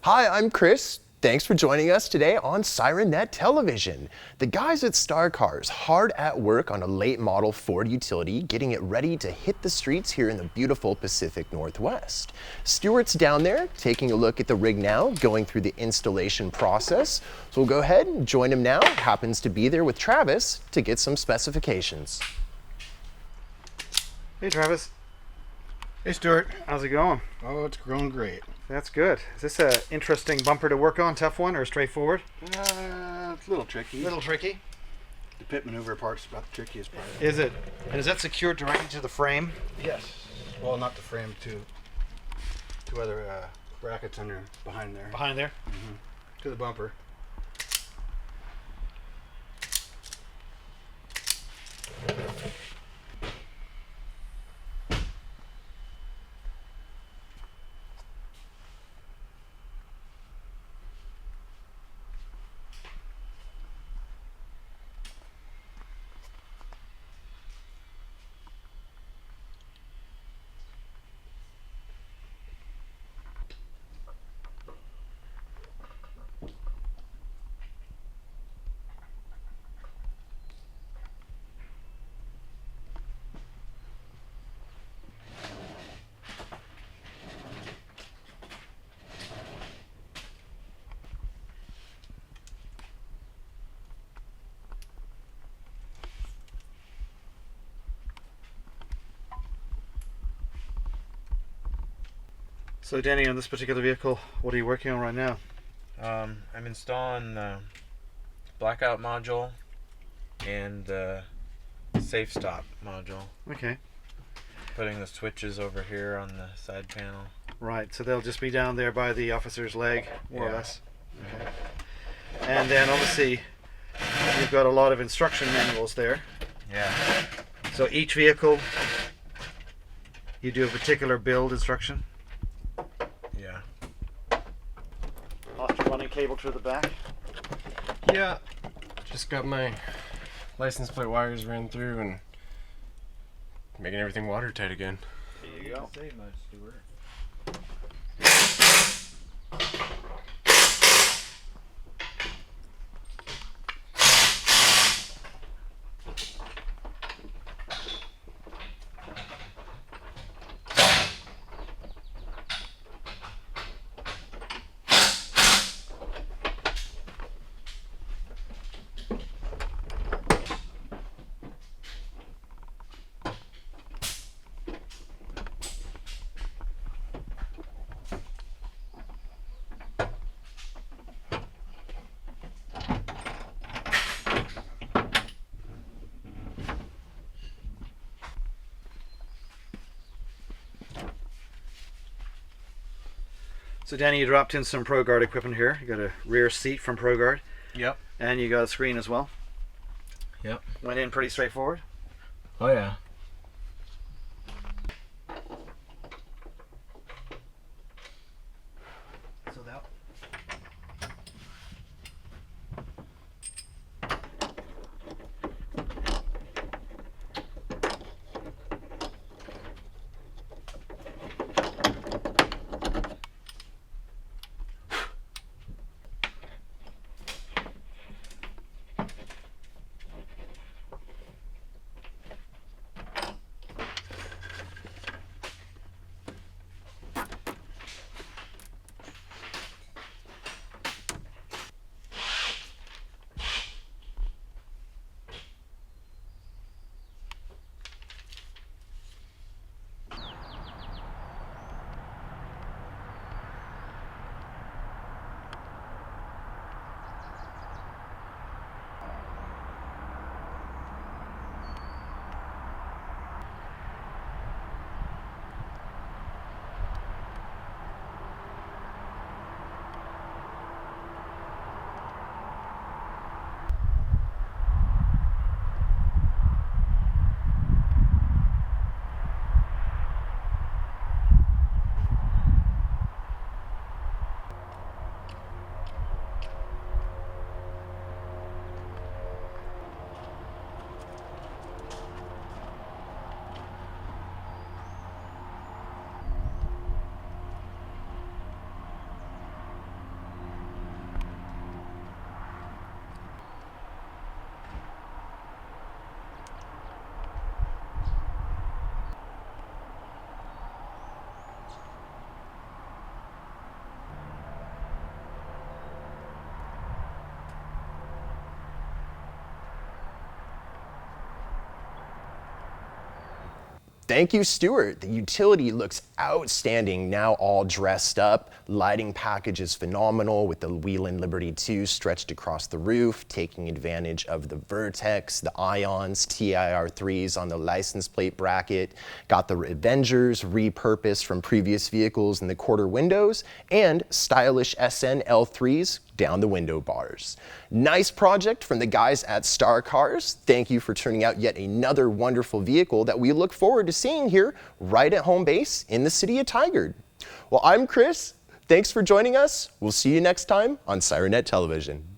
Hi, I'm Chris. Thanks for joining us today on SIRENNET Television. The guys at Star Cars hard at work on a late model Ford utility, getting it ready to hit the streets here in the beautiful Pacific Northwest. Stuart's down there taking a look at the rig now, going through the installation process. So we'll go ahead and join him now. Happens to be there with Travis to get some specifications. Hey Travis, Hey Stuart. how's it going? Oh, it's going great. That's good. Is this an interesting bumper to work on, tough one, or straightforward? It's a little tricky. A little tricky. The pit maneuver part's about the trickiest part. Is it? And is that secured directly to the frame? Yes. Well, not the frame, two other brackets under behind there. Behind there? To the bumper. So Danny, on this particular vehicle, what are you working on right now? I'm installing the blackout module and the safe stop module. Okay. Putting the switches over here on the side panel. Right, so they'll just be down there by the officer's leg, more or Yeah. less. Okay. And then obviously you've got a lot of instruction manuals there. Yeah. So each vehicle, you do a particular build instruction. Yeah. After running cable through the back. Yeah, just got my license plate wires ran through and making everything watertight again. There you go. Say much, Stuart. So Danny, you dropped in some ProGuard equipment here. You got a rear seat from ProGuard. Yep. And you got a screen as well. Yep. Went in pretty straightforward. Oh yeah. So that. Thank you, Stuart. The utility looks outstanding now, all dressed up. Lighting package is phenomenal with the Whelen Liberty 2 stretched across the roof, taking advantage of the Vertex, the Ions, TIR3s on the license plate bracket. Got the Avengers repurposed from previous vehicles in the quarter windows, and stylish SN L3s down the window bars. Nice project from the guys at Star Cars. Thank you for turning out yet another wonderful vehicle that we look forward to seeing here right at home base in the city of Tigard. Well, I'm Chris. Thanks for joining us. We'll see you next time on SIRENNET Television.